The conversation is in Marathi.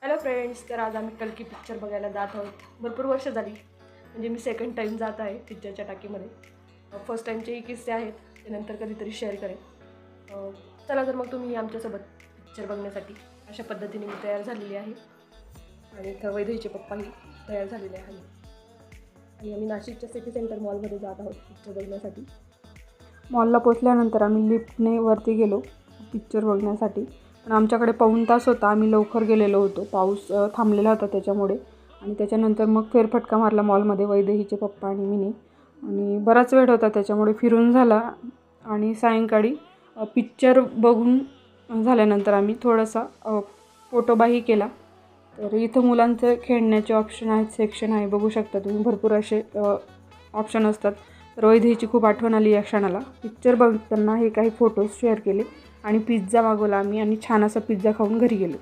हॅलो फ्रेंड्स, तर आज आम्ही कल्की पिक्चर बघायला जात आहोत. भरपूर वर्ष झाली, म्हणजे मी सेकंड टाईम जात आहे पिक्चरच्या टाकीमध्ये. फर्स्ट टाईमचेही किस्से आहेत, ते नंतर कधीतरी शेअर करेन. चला तर मग तुम्ही आमच्यासोबत पिक्चर बघण्यासाठी. अशा पद्धतीने मी तयार झालेली आहे आणि इथं वैदेहीचे पप्पाही तयार झालेले आहे आणि आम्ही नाशिकच्या सिटी सेंटर मॉलमध्ये जात आहोत पिक्चर बघण्यासाठी. मॉलला पोचल्यानंतर आम्ही लिफ्टने वरती गेलो पिक्चर बघण्यासाठी. पण आमच्याकडे पाऊण तास होता, आम्ही लवकर गेलेलो होतो, पाऊस थांबलेला होता त्याच्यामुळे. आणि त्याच्यानंतर मग फेरफटका मारला मॉलमध्ये वैदेहीचे पप्पा आणि मीने. आणि बराच वेळ होता त्याच्यामुळे फिरून झाला. आणि सायंकाळी पिक्चर बघून झाल्यानंतर आम्ही थोडासा फोटोबाही केला. तर इथं मुलांचं खेळण्याचे ऑप्शन आहेत, सेक्शन आहे, बघू शकता तुम्ही. भरपूर असे ऑप्शन असतात. तर वैदेहीची खूप आठवण आली या क्षणाला. पिक्चर बघताना हे काही फोटोज शेअर केले आणि पिझ्झा मागवला आम्ही आणि छान असा पिझ्झा खाऊन घरी गेलो.